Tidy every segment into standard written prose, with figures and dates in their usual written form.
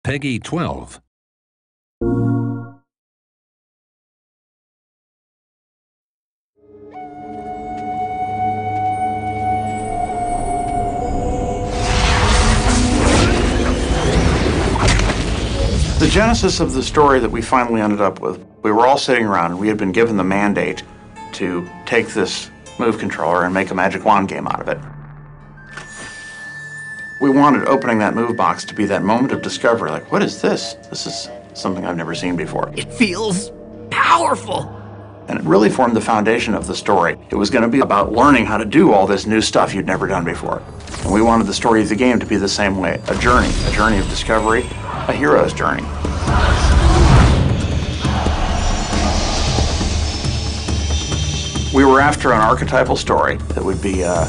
Peggy 12. The genesis of the story that we finally ended up with, we were all sitting around and we had been given the mandate to take this move controller and make a magic wand game out of it. We wanted opening that move box to be that moment of discovery, like, what is this? This is something I've never seen before. It feels powerful. And it really formed the foundation of the story. It was going to be about learning how to do all this new stuff you'd never done before. And we wanted the story of the game to be the same way, a journey of discovery, a hero's journey. We were after an archetypal story that would be a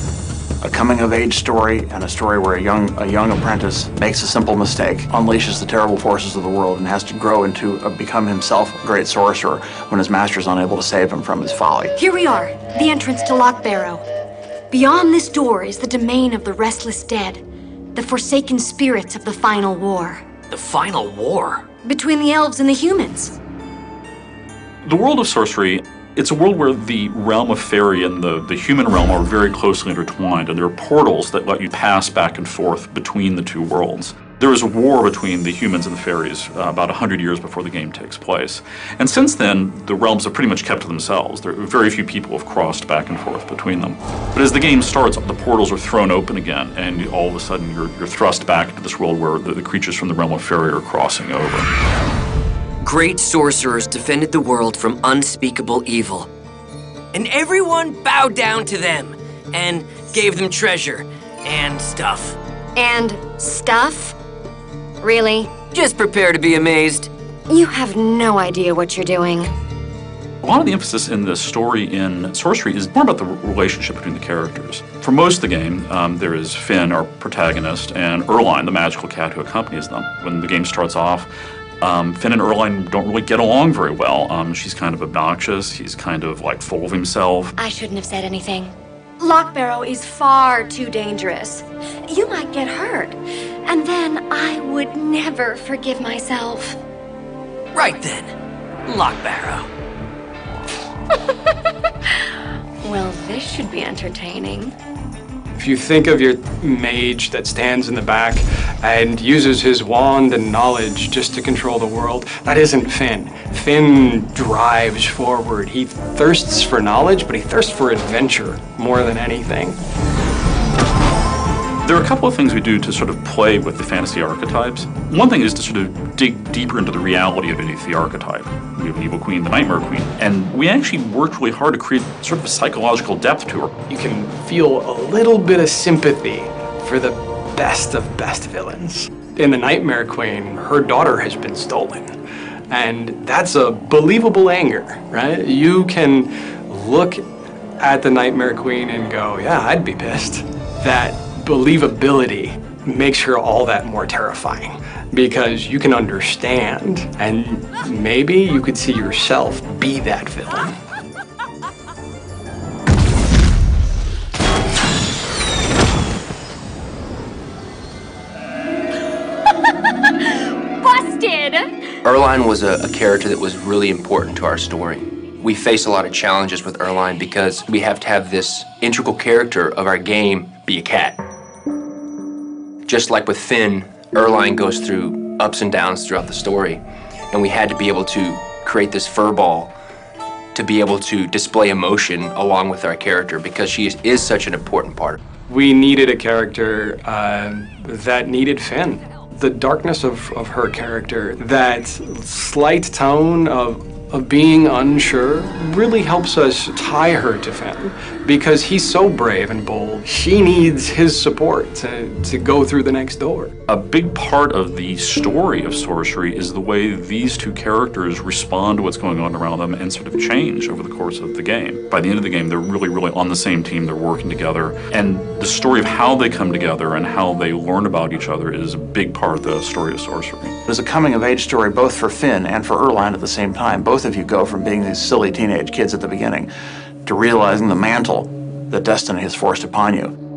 coming-of-age story and a story where a young apprentice makes a simple mistake, unleashes the terrible forces of the world, and has to grow into become himself a great sorcerer when his master is unable to save him from his folly. Here we are, the entrance to Loch Barrow. Beyond this door is the domain of the restless dead, the forsaken spirits of the final war. The final war? Between the elves and the humans. The world of sorcery, it's a world where the realm of fairy and the human realm are very closely intertwined, and there are portals that let you pass back and forth between the two worlds. There was a war between the humans and the fairies about 100 years before the game takes place. And since then, the realms have pretty much kept to themselves. There are very few people have crossed back and forth between them. But as the game starts, the portals are thrown open again, and all of a sudden you're thrust back into this world where the creatures from the realm of fairy are crossing over. Great sorcerers defended the world from unspeakable evil. And everyone bowed down to them and gave them treasure and stuff. And stuff? Really? Just prepare to be amazed. You have no idea what you're doing. A lot of the emphasis in the story in Sorcery is more about the relationship between the characters. For most of the game, there is Finn, our protagonist, and Erline, the magical cat who accompanies them. When the game starts off, Finn and Erline don't really get along very well. She's kind of obnoxious, he's kind of like full of himself. I shouldn't have said anything. Loch Barrow is far too dangerous. You might get hurt, and then I would never forgive myself. Right then, Loch Barrow. Well, this should be entertaining. If you think of your mage that stands in the back and uses his wand and knowledge just to control the world, that isn't Finn. Finn drives forward. He thirsts for knowledge, but he thirsts for adventure more than anything. There are a couple of things we do to sort of play with the fantasy archetypes. One thing is to sort of dig deeper into the reality underneath the archetype. We have an evil queen, the Nightmare Queen, and we actually worked really hard to create sort of a psychological depth to her. You can feel a little bit of sympathy for the best of best villains. In the Nightmare Queen, her daughter has been stolen, and that's a believable anger, right? You can look at the Nightmare Queen and go, yeah, I'd be pissed. That believability makes her all that more terrifying because you can understand, and maybe you could see yourself be that villain. Busted! Erline was a character that was really important to our story. We face a lot of challenges with Erline because we have to have this integral character of our game be a cat. Just like with Finn, Erline goes through ups and downs throughout the story, and we had to be able to create this furball to be able to display emotion along with our character because she is such an important part. We needed a character that needed Finn. The darkness of her character, that slight tone of being unsure, really helps us tie her to Finn because he's so brave and bold. She needs his support to go through the next door. A big part of the story of Sorcery is the way these two characters respond to what's going on around them and sort of change over the course of the game. By the end of the game, they're really, really on the same team, they're working together, and the story of how they come together and how they learn about each other is a big part of the story of Sorcery. There's a coming-of-age story both for Finn and for Erline at the same time. Both of you go from being these silly teenage kids at the beginning to realizing the mantle that destiny has forced upon you.